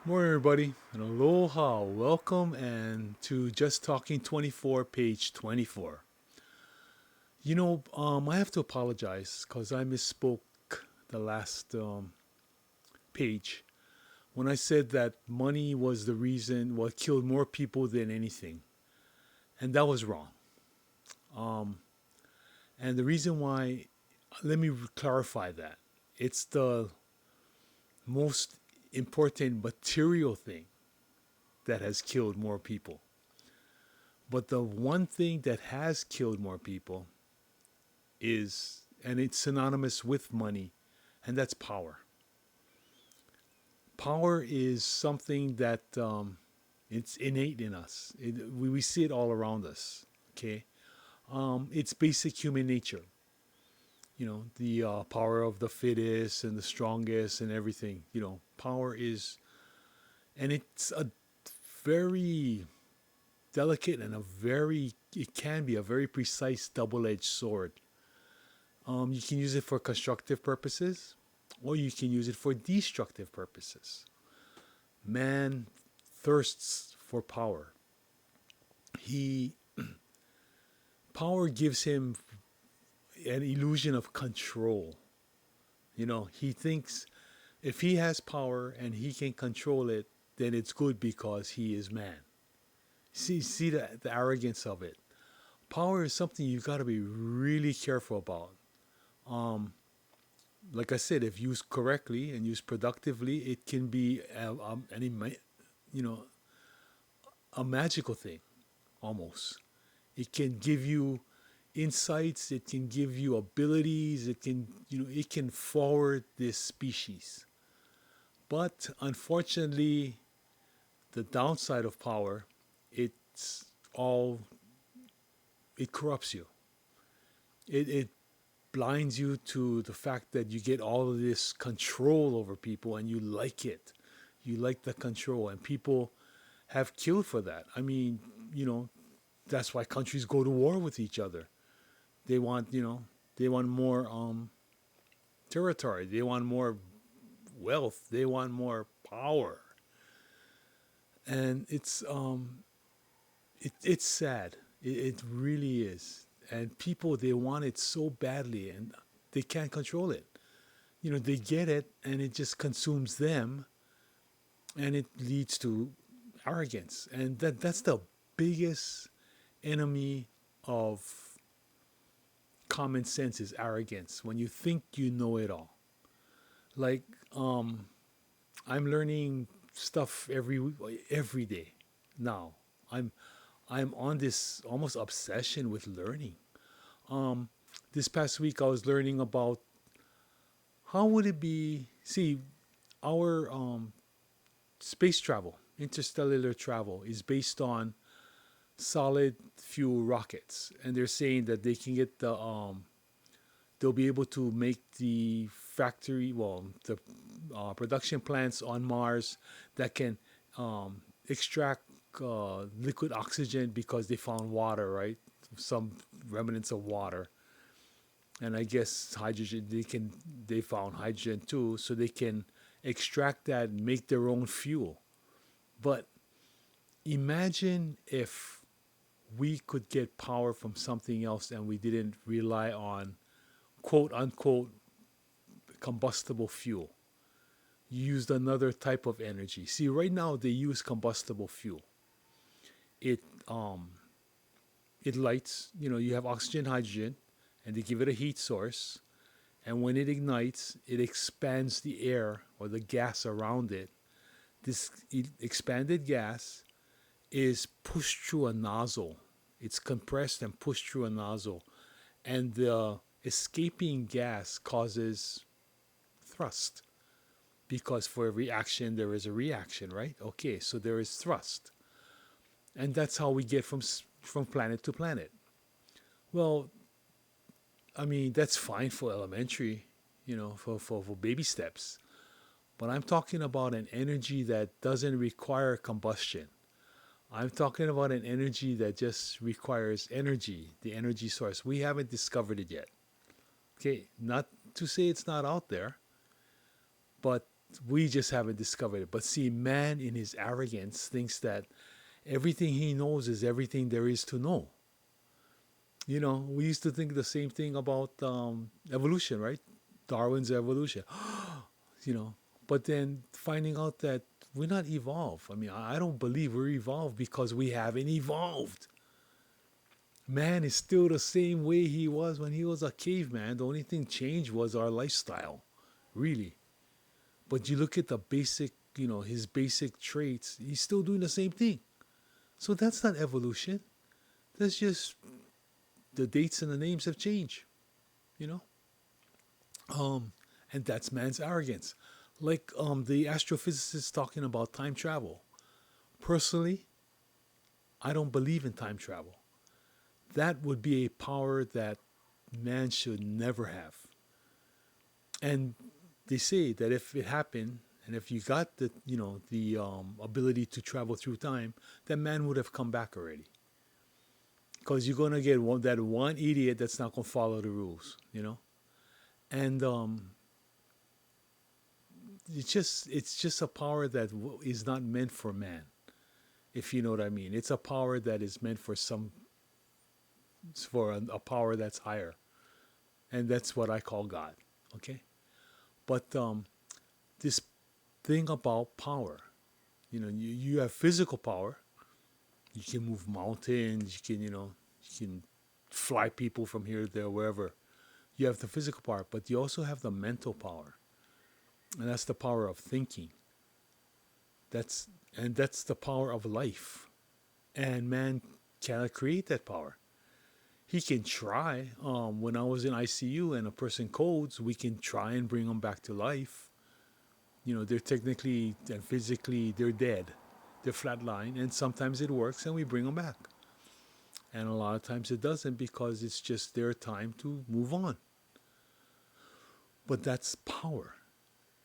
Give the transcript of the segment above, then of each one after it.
Morning, everybody, and aloha. Welcome and to Just Talking 24, page 24. I have to apologize because I misspoke the last page when I said that money was the reason what killed more people than anything, and that was wrong. Um, and the reason why, let me clarify that. It's the most important material thing that has killed more people. But the one thing that has killed more people is, and it's synonymous with money, and that's power. Power is something that it's innate in us. We see it all around us. Okay, it's basic human nature. The power of the fittest and the strongest and everything. Power is, and it's a very delicate and it can be a very precise double-edged sword. You can use it for constructive purposes, or you can use it for destructive purposes. Man thirsts for power. He Power gives him an illusion of control. He thinks if he has power and he can control it, then it's good because he is man. See the arrogance of it. Power is something you got to be really careful about. Um, like I said, if used correctly and used productively, it can be you know, a magical thing almost. It can give you insights. It can give you abilities. It can forward this species. But unfortunately, the downside of power, it's all it corrupts you. It blinds you to the fact that you get all of this control over people and you like it. You like the control, and people have killed for that. I mean, you know, that's why countries go to war with each other. They want, they want more territory. They want more wealth. They want more power, and it's sad. It really is. And people, they want it so badly, and they can't control it. They get it, and it just consumes them, and it leads to arrogance, and that's the biggest enemy of common sense is arrogance. When you think you know it all, like I'm learning stuff every day now. I'm I'm on this almost obsession with learning. Um, this past week I was learning about how would it be. See, our space travel, interstellar travel, is based on solid fuel rockets, and they're saying that they can get they'll be able to make the production plants on Mars that can extract liquid oxygen because they found water, right? Some remnants of water, and I guess hydrogen. They found hydrogen too, so they can extract that and make their own fuel. But imagine if we could get power from something else and we didn't rely on quote unquote combustible fuel. You used another type of energy. See, right now they use combustible fuel. It it lights. You have oxygen, hydrogen, and they give it a heat source. And when it ignites, it expands the air or the gas around it. This expanded gas is pushed through a nozzle. It's compressed and pushed through a nozzle, and the escaping gas causes thrust because for every action there is a reaction, right? Okay, so there is thrust, and that's how we get from planet to planet. Well, I mean that's fine for elementary, for baby steps, but I'm talking about an energy that doesn't require combustion. I'm talking about an energy that just requires energy, the energy source. We haven't discovered it yet. Okay, not to say it's not out there, but We just haven't discovered it. But see, man in his arrogance thinks that everything he knows is everything there is to know. We used to think the same thing about evolution, right? Darwin's evolution. you know, but then finding out that we're not evolved. I mean, I don't believe we're evolved because we haven't evolved. Man is still the same way he was when he was a caveman. The only thing changed was our lifestyle, really. But you look at the basic, his basic traits, he's still doing the same thing. So that's not evolution. That's just the dates and the names have changed, you know? And that's man's arrogance. Like the astrophysicist talking about time travel. Personally, I don't believe in time travel. That would be a power that man should never have. And they say that if it happened, and if you got the ability to travel through time, then man would have come back already. Because you're gonna get that one idiot that's not gonna follow the rules. And it's just a power that is not meant for man, if you know what I mean. It's a power that is meant for a power that's higher, and that's what I call God. Okay, but this thing about power, you have physical power. You can move mountains. You can fly people from here, there, wherever. You have the physical power, but you also have the mental power, and that's the power of thinking. That's the power of life, and man cannot create that power. He can try. When I was in ICU and a person codes, we can try and bring them back to life. They're technically and physically they're dead, they're flatline, and sometimes it works and we bring them back. And a lot of times it doesn't because it's just their time to move on. But that's power.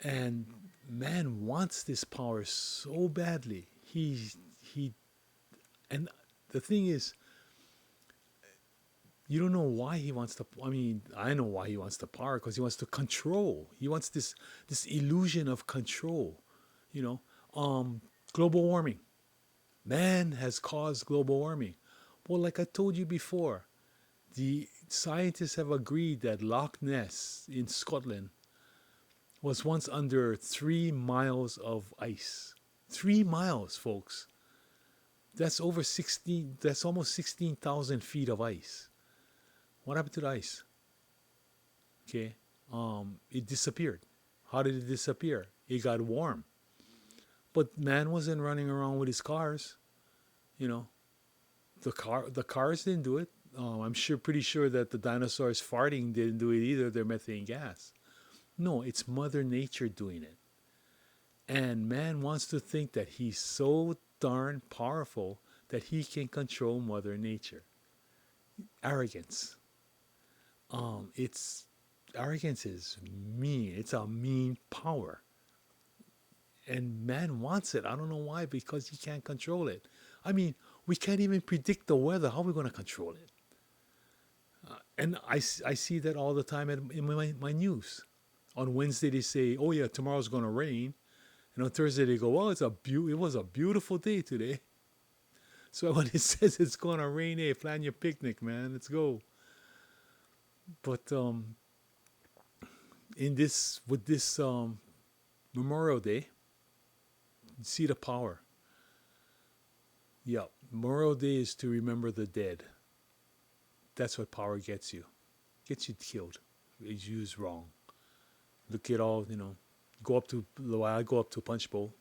And man wants this power so badly. He and the thing is, you don't know why he wants to. I mean, I know why he wants the power, because he wants to control. He wants this illusion of control. You know, global warming. Man has caused global warming. Well, like I told you before, the scientists have agreed that Loch Ness in Scotland was once under 3 miles of ice. 3 miles, folks. That's over 16. That's almost 16,000 feet of ice. What happened to the ice? Okay, it disappeared. How did it disappear? It got warm. But man wasn't running around with his cars. You know, the cars didn't do it. Pretty sure that the dinosaurs farting didn't do it either. They're methane gas. No, it's Mother Nature doing it. And man wants to think that he's so darn powerful that he can control Mother Nature. Arrogance. It's arrogance is mean. It's a mean power. And man wants it. I don't know why, because he can't control it. I mean, we can't even predict the weather. How are we going to control it? And I see that all the time in my news. On Wednesday, they say, oh, yeah, tomorrow's going to rain. And on Thursday, they go, well, it was a beautiful day today. So when it says it's going to rain, hey, plan your picnic, man. Let's go. But with this Memorial Day, you see the power. Yeah, Memorial Day is to remember the dead. That's what power gets you. Gets you killed. It's used wrong. Look at all, I go up to Punch Bowl.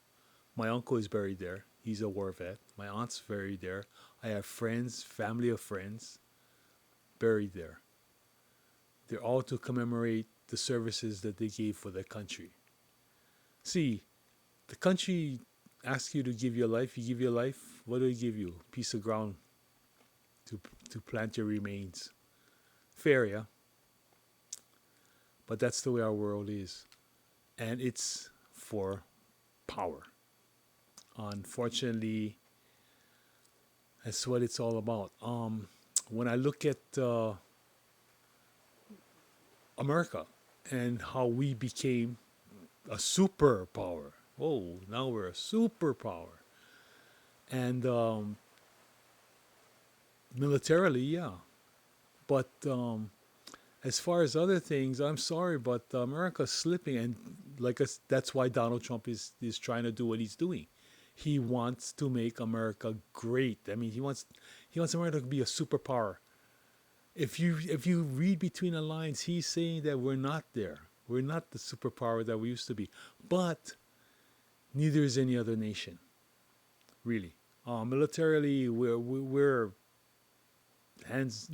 My uncle is buried there. He's a war vet. My aunt's buried there. I have friends, family of friends, buried there. They're all to commemorate the services that they gave for their country. See, the country asks you to give your life. You give your life. What do they give you? A piece of ground to plant your remains. Fair, yeah? But that's the way our world is. And it's for power. Unfortunately, that's what it's all about. When I look at America and how we became a superpower. Oh, now we're a superpower. And militarily, yeah. But as far as other things, I'm sorry, but America's slipping, and that's why Donald Trump is trying to do what he's doing. He wants to make America great. I mean, he wants America to be a superpower. If you read between the lines, he's saying that we're not there. We're not the superpower that we used to be. But neither is any other nation, really. Militarily, we're hands,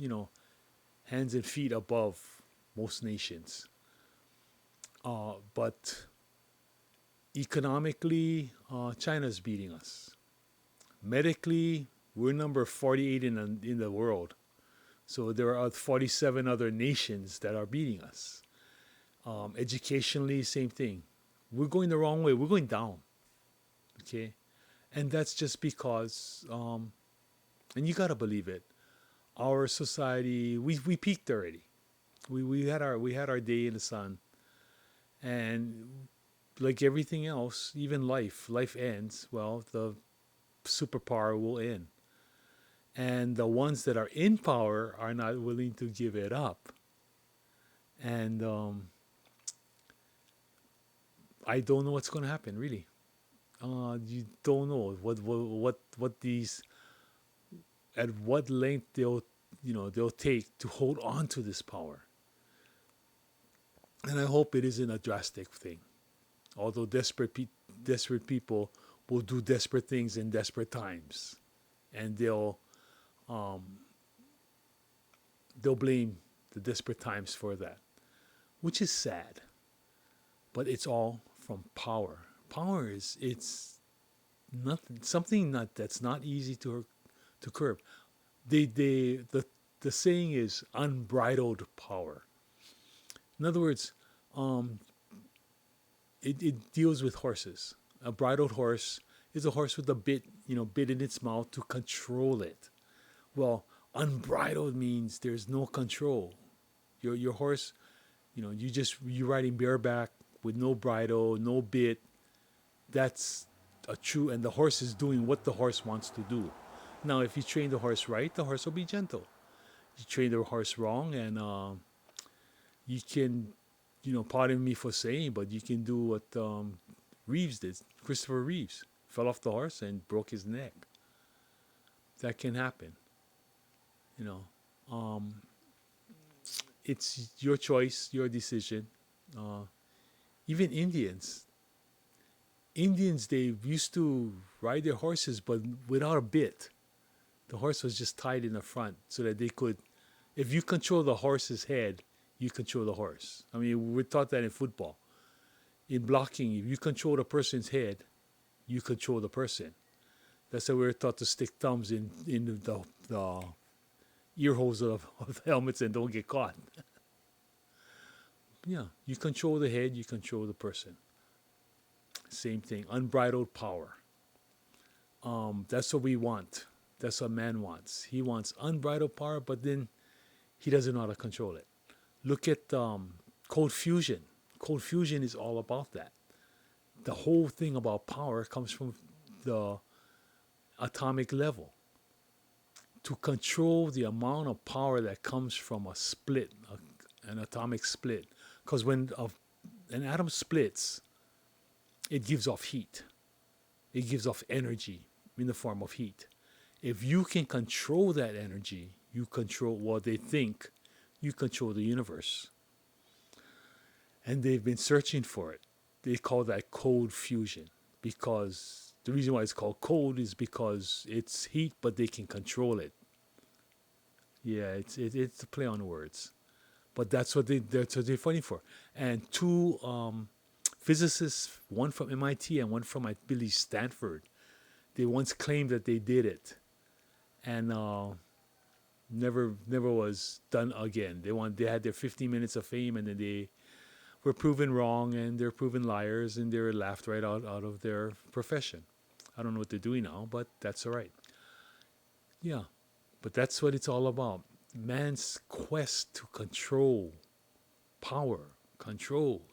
hands and feet above most nations. But economically, China's beating us. Medically, we're number 48 in the world. So there are 47 other nations that are beating us. Educationally, same thing. We're going the wrong way. We're going down. Okay, and that's just because, and you gotta believe it. Our society, we peaked already. We had our day in the sun, and like everything else, even life ends. Well, the superpower will end, and the ones that are in power are not willing to give it up. And I don't know what's going to happen, really. You don't know what these at what length they'll take to hold on to this power. And I hope it isn't a drastic thing. Although desperate people will do desperate things in desperate times, and um, they'll blame the desperate times for that, which is sad. But it's all from power. Power is it's nothing something not that's not easy to curb. The saying is unbridled power. In other words, um, it deals with horses. A bridled horse is a horse with a bit in its mouth to control it. Well, unbridled means there's no control. Your horse, you're riding bareback with no bridle, no bit. That's a true, and the horse is doing what the horse wants to do. Now, if you train the horse right, the horse will be gentle. You train the horse wrong, and you can, pardon me for saying, but you can do what Reeves did. Christopher Reeves fell off the horse and broke his neck. That can happen. You know, um, it's your choice, your decision. Uh, Even Indians, they used to ride their horses, but without a bit. The horse was just tied in the front so that they could, if you control the horse's head, you control the horse. I mean, we're taught that in football. In blocking, if you control the person's head, you control the person. That's why we're taught to stick thumbs in the ear holes of the helmets and don't get caught. Yeah, you control the head, you control the person. Same thing, unbridled power. That's what we want. That's what man wants. He wants unbridled power, but then he doesn't know how to control it. Look at cold fusion. Cold fusion is all about that. The whole thing about power comes from the atomic level. To control the amount of power that comes from a split, an atomic split. Because when an atom splits, it gives off heat. It gives off energy in the form of heat. If you can control that energy, you control what they think, you control the universe. And they've been searching for it. They call that cold fusion because the reason why it's called cold is because it's heat, but they can control it. Yeah, it's a play on words, but that's what they're fighting for. And two physicists, one from MIT and one from I believe Stanford, they once claimed that they did it, and never was done again. They had their 15 minutes of fame, and then they were proven wrong, and they're proven liars, and they're laughed right out of their profession. I don't know what they're doing now, but that's all right. Yeah, but that's what it's all about. Man's quest to control power, control.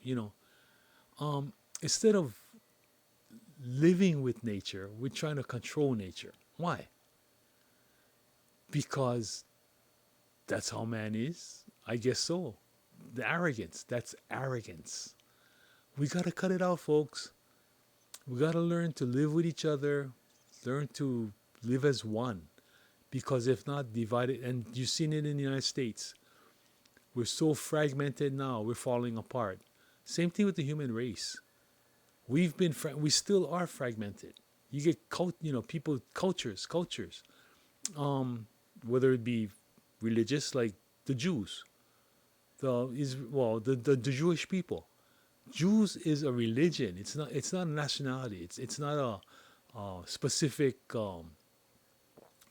Instead of living with nature, we're trying to control nature. Why? Because that's how man is? I guess so. The arrogance, that's arrogance. We got to cut it out, folks. We got to learn to live with each other, learn to live as one. Because if not, divided, and you've seen it in the United States, we're so fragmented now, we're falling apart. Same thing with the human race. We still are fragmented. You get people, cultures, um, whether it be religious, like the Jews, the Jewish people. Jews is a religion. It's not a nationality. It's not a specific uh,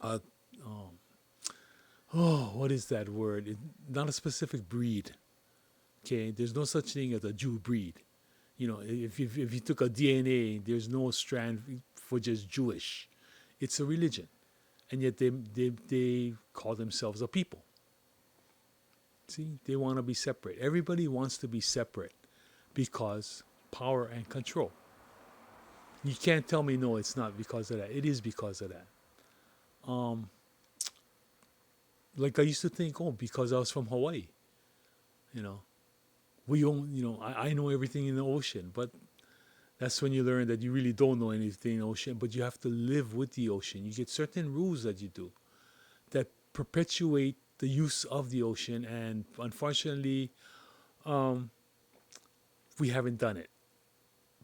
um, what is that word? Not a specific breed. Okay, there's no such thing as a Jew breed. If you took a DNA, there's no strand for just Jewish. It's a religion, and yet they call themselves a people. See, they want to be separate. Everybody wants to be separate because power and control. You can't tell me no, it's not because of that. It is because of that. Um, like I used to think, oh, because I was from Hawaii, you know, I know everything in the ocean, but that's when you learn that you really don't know anything in the ocean, but you have to live with the ocean. You get certain rules that you do that perpetuate the use of the ocean, and unfortunately, um, we haven't done it.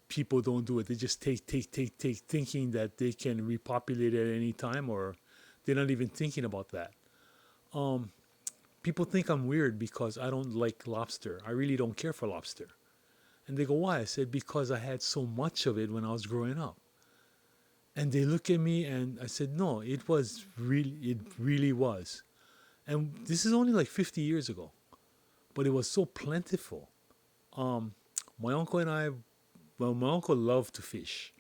People don't do it. They just take, thinking that they can repopulate at any time, or they're not even thinking about that. Um, People think I'm weird because I don't like lobster. I really don't care for lobster. And they go, why? I said, because I had so much of it when I was growing up. And they look at me and I said, no, it really was. And this is only like 50 years ago, but it was so plentiful. Um, my uncle and I, well, my uncle loved to fish.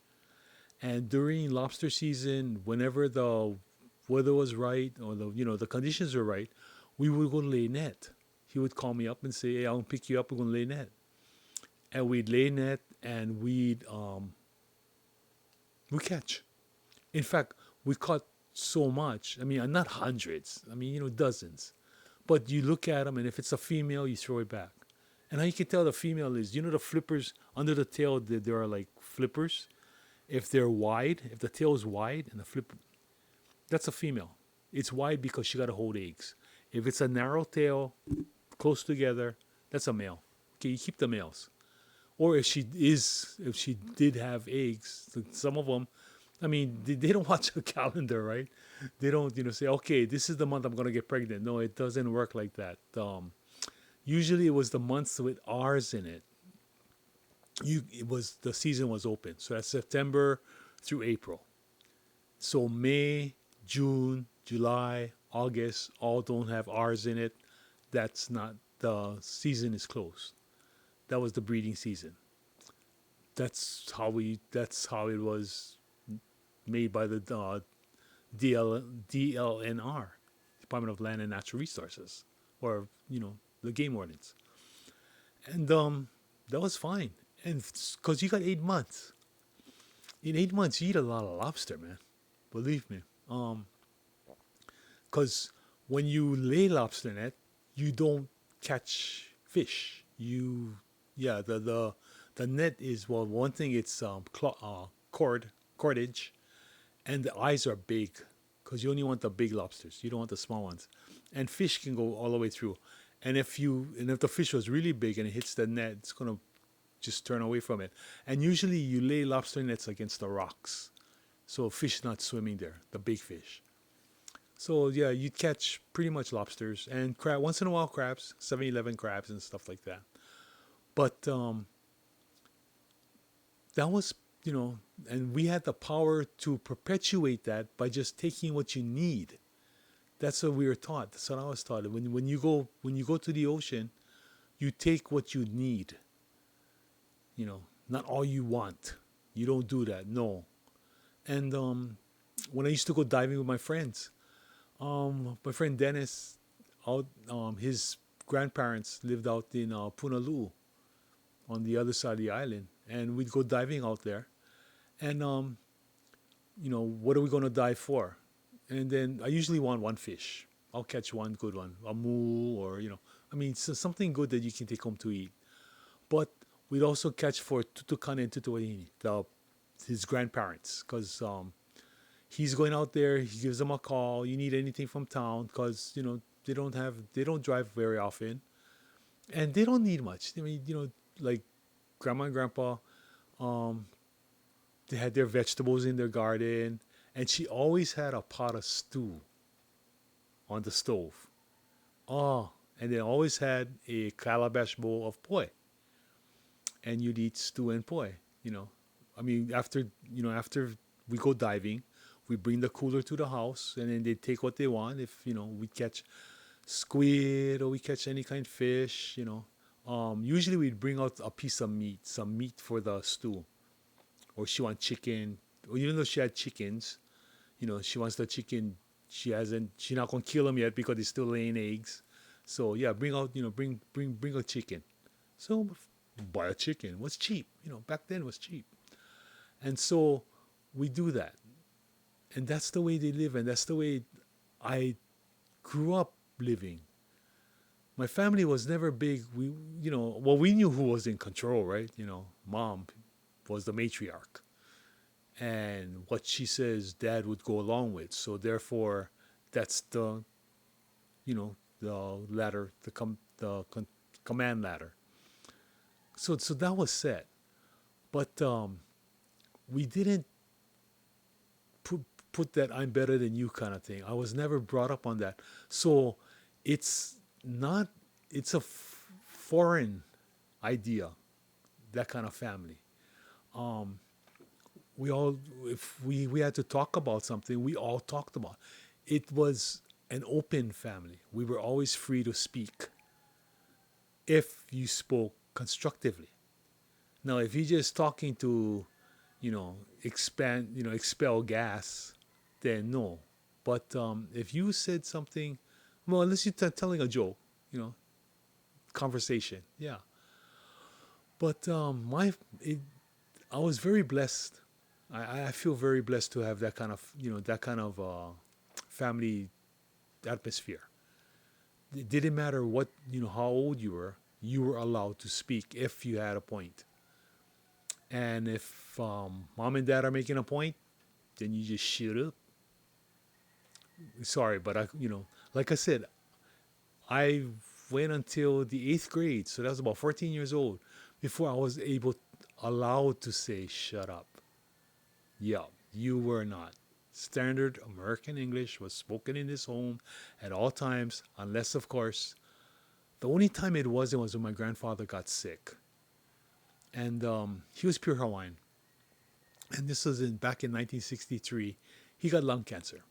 And during lobster season, whenever the weather was right or the conditions were right, we would go lay net. He would call me up and say, "Hey, I'll pick you up. We're gonna lay net." And we'd lay net and we catch. In fact, we caught so much. I mean, not hundreds. I mean, dozens. But you look at them, and if it's a female, you throw it back. And how you can tell the female is, the flippers under the tail. There are like flippers. If they're wide, if the tail is wide and the flip, that's a female. It's wide because she got to hold eggs. If it's a narrow tail, close together, that's a male. Okay, you keep the males. Or if she did have eggs, some of them, I mean, they don't watch a calendar, right? They don't, say, okay, this is the month I'm gonna get pregnant. No, it doesn't work like that. Usually, it was the months with R's in it. It was the season was open, so that's September through April. So May, June, July, August all don't have R's in it. That's not the season is closed. That was the breeding season. That's how it was made by the DLNR, Department of Land and Natural Resources, or the game wardens, and that was fine. And because you got 8 months, in 8 months you eat a lot of lobster, man. Believe me. Because when you lay lobster net, you don't catch fish. Yeah, the net is, well, one thing, it's cordage, and the eyes are big because you only want the big lobsters. You don't want the small ones, and fish can go all the way through. And if the fish was really big and it hits the net, it's gonna just turn away from it. And usually you lay lobster nets against the rocks, so fish not swimming there, the big fish. So yeah, you'd catch pretty much lobsters and crab once in a while, crabs, 7-Eleven crabs and stuff like that. But that was, and we had the power to perpetuate that by just taking what you need. That's what we were taught. That's what I was taught. When you go to the ocean, you take what you need. Not all you want. You don't do that. No. And when I used to go diving with my friends, my friend Dennis, his grandparents lived out in Punaluu, on the other side of the island, and we'd go diving out there. And what are we going to dive for? And then I usually want one fish. I'll catch one good one, a moo, or so something good that you can take home to eat. But we'd also catch for Tutukan and Tutuini, his grandparents, because he's going out there. He gives them a call. You need anything from town, because they don't drive very often, and they don't need much. I mean, like grandma and grandpa, um, they had their vegetables in their garden, and she always had a pot of stew on the stove. Oh, and they always had a calabash bowl of poi, and you'd eat stew and poi. You know, I mean, after we go diving, we bring the cooler to the house, and then they take what they want. If we catch squid or we catch any kind of fish, usually we'd bring out a piece of meat, some meat for the stew, or she wants chicken, or even though she had chickens, she wants the chicken. She's not gonna kill them yet because they're still laying eggs. So yeah, bring out, bring a chicken. So buy a chicken. What's cheap? Back then it was cheap. And so we do that. And that's the way they live, and that's the way I grew up living. My family was never big. We knew who was in control, right? Mom was the matriarch, and what she says, Dad would go along with. So therefore, that's the ladder, command ladder. So that was set, but we didn't put that "I'm better than you" kind of thing. I was never brought up on that. So it's not. It's a foreign idea, that kind of family. Um, we all, if we had to talk about something, we all talked about. It was an open family. We were always free to speak if you spoke constructively. Now, if you're just talking to, expel gas, then no. But if you said something, well, unless you're telling a joke, you know, conversation, yeah. But I was very blessed. I feel very blessed to have that kind of, family atmosphere. It didn't matter how old you were allowed to speak if you had a point. And if mom and dad are making a point, then you just shut up. Sorry, but like I said, I went until the eighth grade, so that was about 14 years old before I was allowed to say shut up. Yeah, you were not. Standard American English was spoken in this home at all times, unless, of course, the only time it wasn't was when my grandfather got sick. And he was pure Hawaiian. And this was back in 1963. He got lung cancer.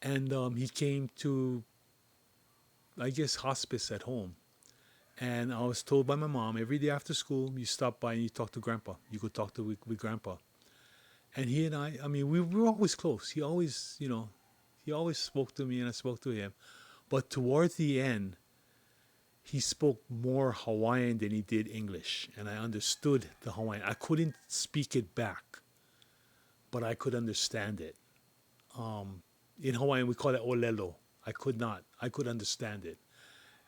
And he came to, I guess, hospice at home. And I was told by my mom, every day after school, you stop by and you talk to Grandpa. You go talk with Grandpa. And he and I mean, we were always close. He always, he always spoke to me and I spoke to him. But towards the end, he spoke more Hawaiian than he did English. And I understood the Hawaiian. I couldn't speak it back, but I could understand it. In Hawaiian, we call it olelo. I could not. I could understand it.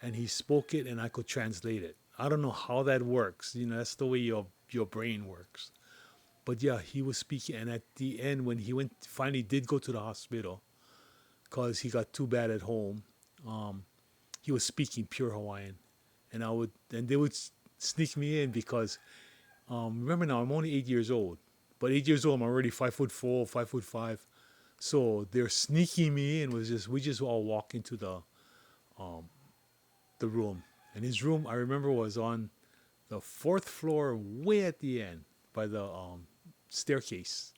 And he spoke it and I could translate it. I don't know how that works. That's the way your brain works. But yeah, he was speaking. And at the end, when he finally did go to the hospital because he got too bad at home, he was speaking pure Hawaiian. And they would sneak me in because, remember now, I'm only 8 years old. But 8 years old, I'm already 5'4", 5'5". So they're sneaking me in. We just all walk into the room. And his room, I remember, was on the fourth floor, way at the end by the staircase,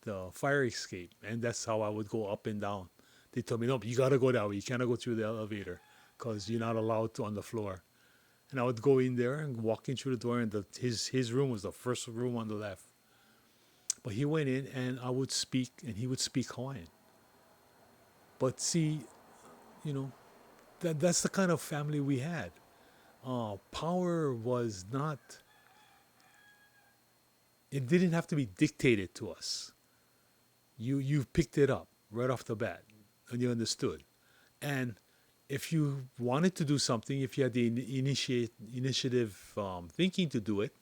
the fire escape. And that's how I would go up and down. They told me, no, you got to go that way. You cannot go through the elevator because you're not allowed to on the floor. And I would go in there and walk in through the door, and his room was the first room on the left. But he went in, and I would speak, and he would speak Hawaiian. But see, that's the kind of family we had. Power was not, it didn't have to be dictated to us. You picked it up right off the bat and you understood. And if you wanted to do something, if you had the initiative thinking to do it,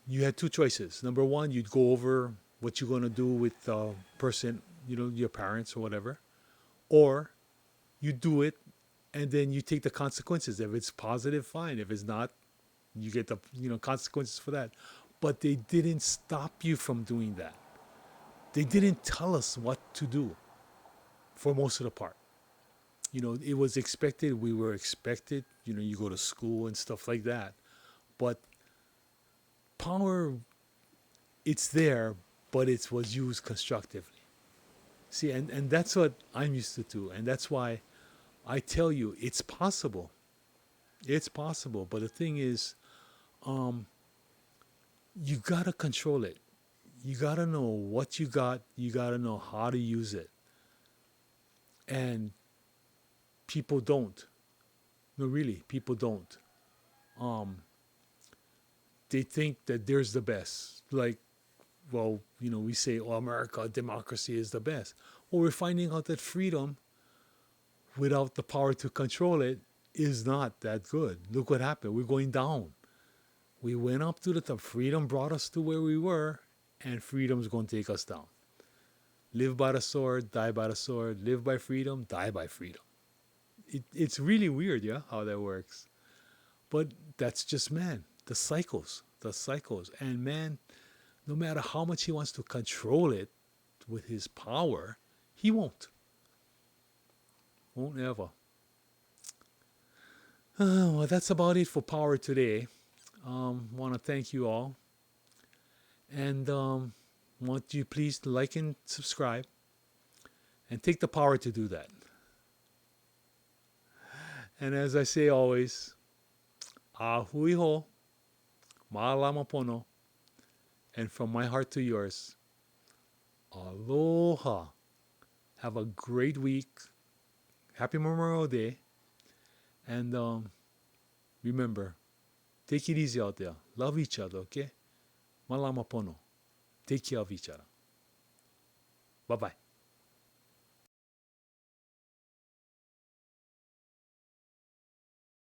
you had two choices. Number one, you'd go over what you're going to do with the person, your parents or whatever, or you do it and then you take the consequences. If it's positive, fine. If it's not, you get the consequences for that. But they didn't stop you from doing that. They didn't tell us what to do for most of the part. It was expected. We were expected. You go to school and stuff like that. But power, it's there, but it was used constructively. See, and that's what I'm used to too. And that's why I tell you, it's possible. It's possible. But the thing is, you got to control it. You got to know what you got. You got to know how to use it. And people don't. No, really, people don't. They think that there's the best. Like, well, we say, oh, America, democracy is the best. Well, we're finding out that freedom, without the power to control it, is not that good. Look what happened. We're going down. We went up to the top. Freedom brought us to where we were, and freedom's going to take us down. Live by the sword, die by the sword. Live by freedom, die by freedom. It's really weird, yeah, how that works. But that's just man. The cycles. And man, no matter how much he wants to control it with his power, he won't. Won't ever. Well, that's about it for power today. Want to thank you all. And want you please to like and subscribe. And take the power to do that. And as I say always, ahui ho, maalama pono. And from my heart to yours, aloha. Have a great week. Happy Memorial Day. And remember, take it easy out there. Love each other, okay? Malama pono. Take care of each other. Bye-bye.